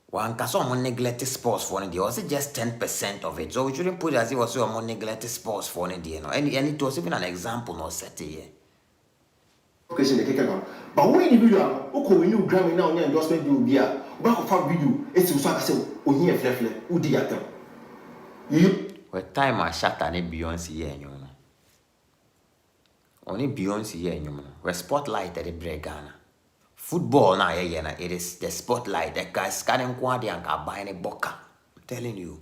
One can so neglect sports for the deal. Also just 10% of it. So we shouldn't put it as if was so neglect sports for the deal. And it was even an example not set here. Question they take about. But when individual, when you Grammy now, your endorsement will be a back of video. It's so I say, oh, here, flare, who did that? What time I Shatta ne Beyonce here, you know. Only Beyonce here, you know. Where spotlight at the Bregana. Football now, yeah, it is the spotlight. The guys scanning quantity and can buy a boka. I'm telling you.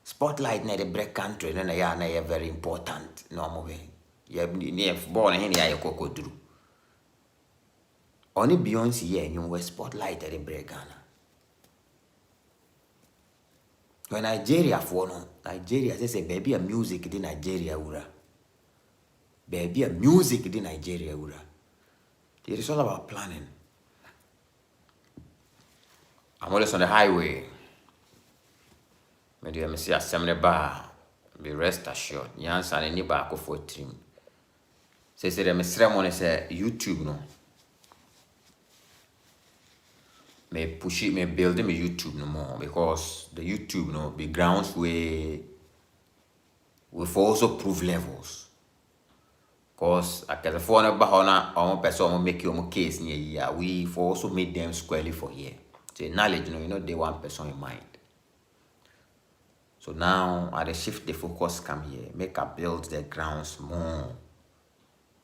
Spotlight na the break country, then they are very important. Normal way. You near football and any cocoa drew. Only Beyonce here, you know, spotlight at the Bregana. When Nigeria for no, Nigeria, they say, baby, a music in Nigeria, ura. Baby, a music in Nigeria, ura. It is all about planning. I'm always on the highway. Maybe I see a seminar bar. Be rest assured. Yans and any bar for trim. Say, the ceremony say YouTube, no. May push it, may build them a YouTube no more because the YouTube no be grounds where with also prove levels. Cause I can phone about how person make your case near here. We for also made them squarely for here. Say knowledge, you know, they one person in mind. So now I shift the focus come here, make I build the grounds more.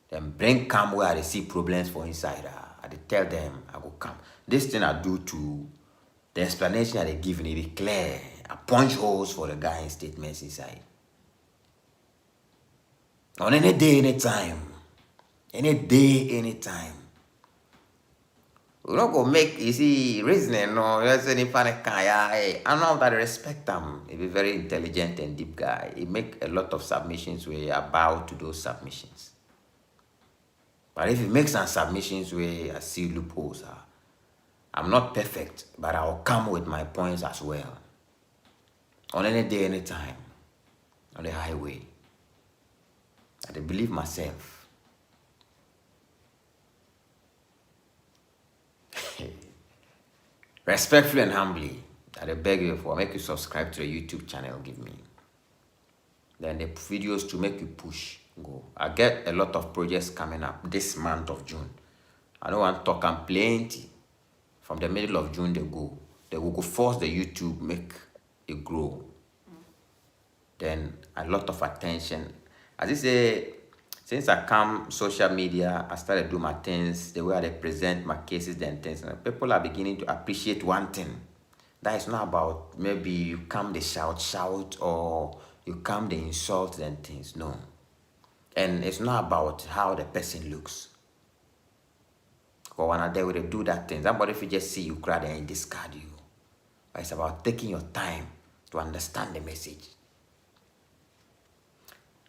Then bring come where I see problems for inside. I tell them I go come. This thing I do to the explanation I give it be clear. I punch holes for the guy in statements inside. On any day, anytime. Any day, anytime. We don't go make easy reasoning, no. There's any panic guy. I know that I respect him. He's a very intelligent and deep guy. He make a lot of submissions where I bow to those submissions. But if he makes some submissions where I see loopholes, I'm not perfect, but I'll come with my points as well. On any day, any time, on the highway. I believe myself. Respectfully and humbly, I beg you for make you subscribe to the YouTube channel, give me. Then the videos to make you push, go. I get a lot of projects coming up this month of June. I don't want to talk and plenty. From the middle of June they go. They will go force the YouTube make it grow. Then a lot of attention. As I say, since I come social media, I started doing my things, the way I present my cases, then things. And people are beginning to appreciate one thing. That is not about maybe you come the shout, or you come the insult and things. No. And it's not about how the person looks. Or when I they will do that thing. Somebody if you just see you cry and discard you. But it's about taking your time to understand the message.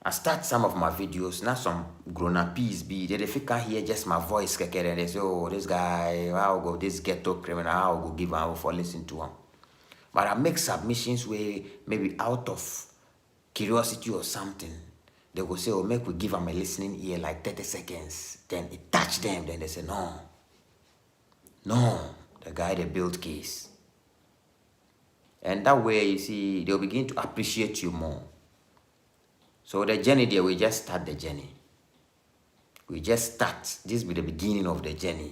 I start some of my videos, now some grown-ups be, they can't hear just my voice, and they say, oh, this guy, I'll go, this ghetto criminal, I'll go give him for listen to him. But I make submissions where maybe out of curiosity or something, they will say, oh, make we give them a listening ear like 30 seconds. Then it touch them, then they say, no, the guy they built case. And that way, you see, they'll begin to appreciate you more. So the journey there, we just start the journey. We just start. This will be the beginning of the journey.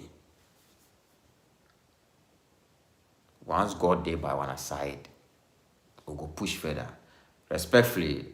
Once God there by one side, we'll go push further. Respectfully,